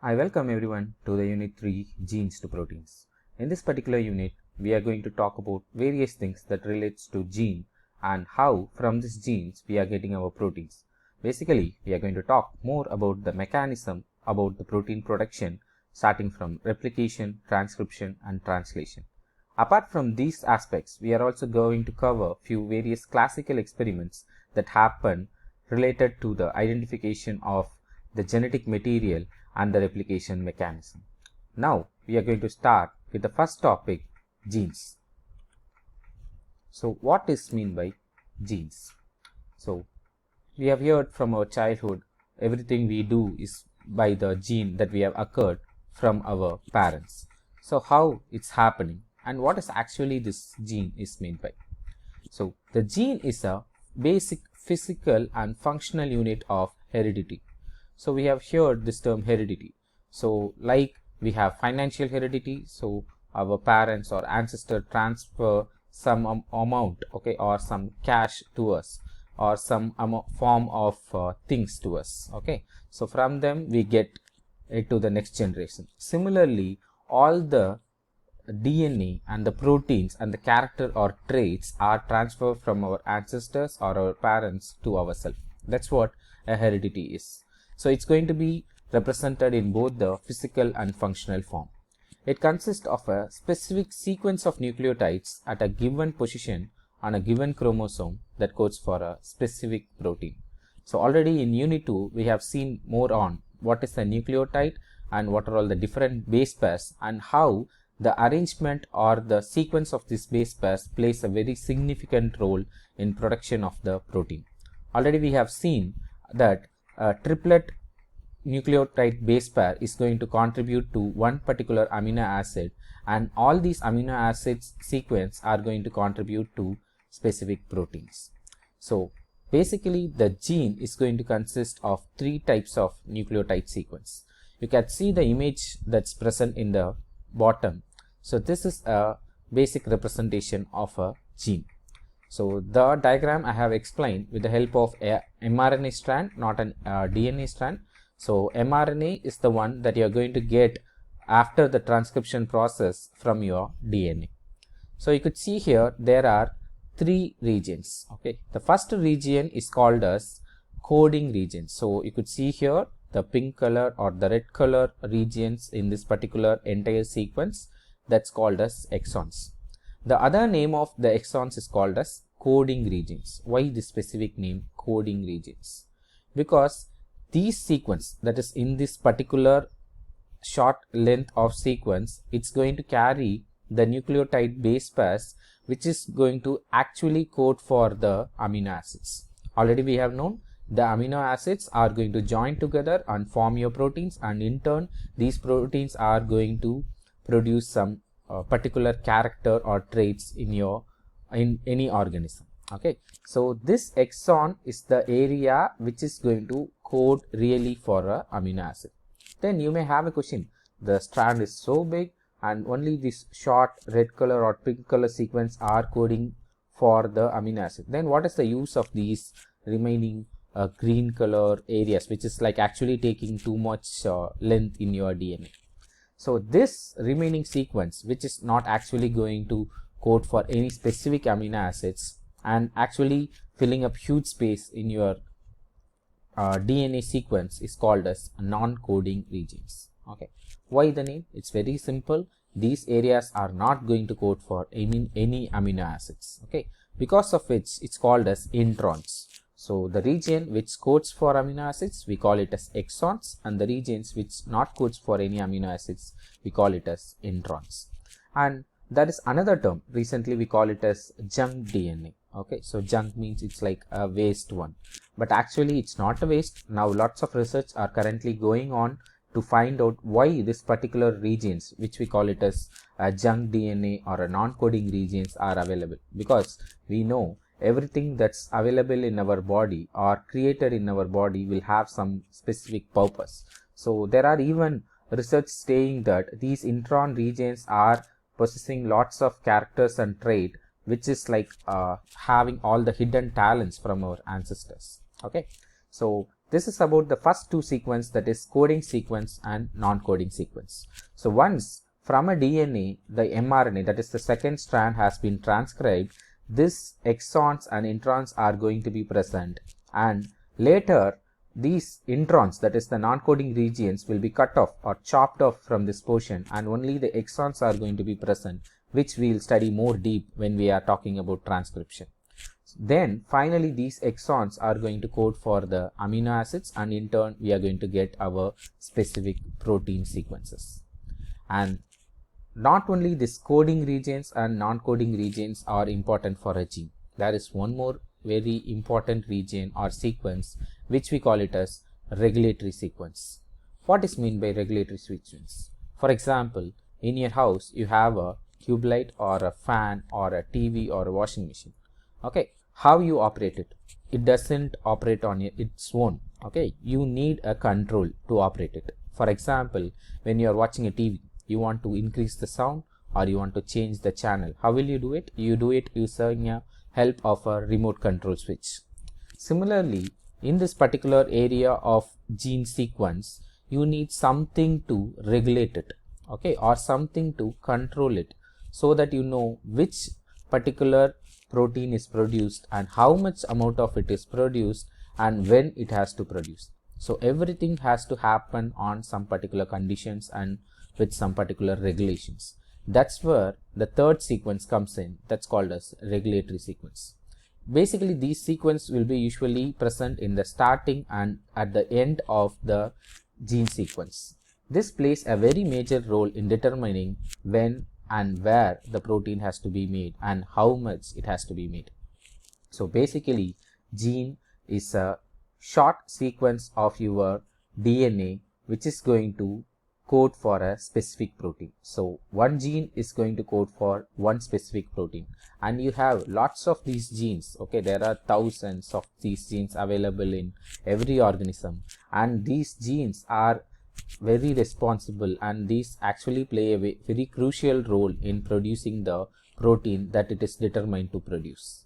I welcome everyone to the Unit 3 Genes to Proteins. In this particular unit, we are going to talk about various things that relates to gene and how from these genes we are getting our proteins. Basically, we are going to talk more about the mechanism about the protein production starting from replication, transcription and translation. Apart from these aspects, we are also going to cover few various classical experiments that happen related to the identification of the genetic material and the replication mechanism. Now we are going to start with the first topic, genes. So what is meant by genes? So we have heard from our childhood, everything we do is by the gene that we have occurred from our parents. So how it's happening and what is actually this gene is meant by? So the gene is a basic physical and functional unit of heredity. So we have heard this term heredity. So like we have financial heredity, so our parents or ancestor transfer some amount, okay, or some cash to us or some form of things to us, okay. So from them we get it to the next generation. Similarly, all the DNA and the proteins and the character or traits are transferred from our ancestors or our parents to ourselves. That's what a heredity is. So it's going to be represented in both the physical and functional form. It consists of a specific sequence of nucleotides at a given position on a given chromosome that codes for a specific protein. So already in Unit 2, we have seen more on what is a nucleotide and what are all the different base pairs and how the arrangement or the sequence of this base pairs plays a very significant role in production of the protein. Already we have seen that a triplet nucleotide base pair is going to contribute to one particular amino acid, and all these amino acids sequence are going to contribute to specific proteins. So basically the gene is going to consist of three types of nucleotide sequence. You can see the image that's present in the bottom. So this is a basic representation of a gene. So the diagram I have explained with the help of a mRNA strand, not an DNA strand. So mRNA is the one that you are going to get after the transcription process from your DNA. So you could see here there are three regions. Okay, the first region is called as coding region. So you could see here the pink color or the red color regions in this particular entire sequence, that's called as exons. The other name of the exons is called as coding regions. Why this specific name, coding regions? Because these sequence that is in this particular short length of sequence, it's going to carry the nucleotide base pairs which is going to actually code for the amino acids. Already we have known the amino acids are going to join together and form your proteins, and in turn these proteins are going to produce some particular character or traits in any organism. Okay, so this exon is the area which is going to code really for a amino acid. Then you may have a question, the strand is so big and only this short red color or pink color sequence are coding for the amino acid, then what is the use of these remaining green color areas which is like actually taking too much length in your DNA? So this remaining sequence which is not actually going to code for any specific amino acids and actually filling up huge space in your DNA sequence is called as non-coding regions. Okay, why the name? It's very simple. These areas are not going to code for any amino acids. Okay, because of which it's called as introns. So the region which codes for amino acids, we call it as exons, and the regions which not codes for any amino acids, we call it as introns. And that is another term. Recently we call it as junk DNA. Okay, so junk means it's like a waste one, but actually it's not a waste. Now lots of research are currently going on to find out why this particular regions, which we call it as a junk DNA or a non-coding regions, are available, because we know everything that's available in our body or created in our body will have some specific purpose. So there are even research saying that these intron regions are possessing lots of characters and trait which is like having all the hidden talents from our ancestors. Okay, so This is about the first two sequence, that is coding sequence and non-coding sequence. So once from a DNA, the mRNA, that is the second strand, has been transcribed, this exons and introns are going to be present, and later these introns, that is the non-coding regions, will be cut off or chopped off from this portion, and only the exons are going to be present, which we will study more deep when we are talking about transcription. Then finally these exons are going to code for the amino acids, and in turn we are going to get our specific protein sequences. And not only this coding regions and non-coding regions are important for a gene, there is one more very important region or sequence which we call it as regulatory sequence. What is meant by regulatory sequence? For example, in your house you have a tube light or a fan or a TV or a washing machine. Okay, how you operate it? It doesn't operate on its own. Okay, you need a control to operate it. For example, when you are watching a TV, you want to increase the sound or you want to change the channel. How will you do it? You do it using a help of a remote control switch. Similarly, in this particular area of gene sequence, you need something to regulate it, okay, or something to control it, so that you know which particular protein is produced and how much amount of it is produced and when it has to produce. So everything has to happen on some particular conditions and with some particular regulations. That's where the third sequence comes in, that's called as regulatory sequence. Basically these sequences will be usually present in the starting and at the end of the gene sequence. This plays a very major role in determining when and where the protein has to be made and how much it has to be made. So basically gene is a short sequence of your DNA which is going to code for a specific protein. So one gene is going to code for one specific protein, and you have lots of these genes. Okay, there are thousands of these genes available in every organism, and these genes are very responsible, and these actually play a very crucial role in producing the protein that it is determined to produce.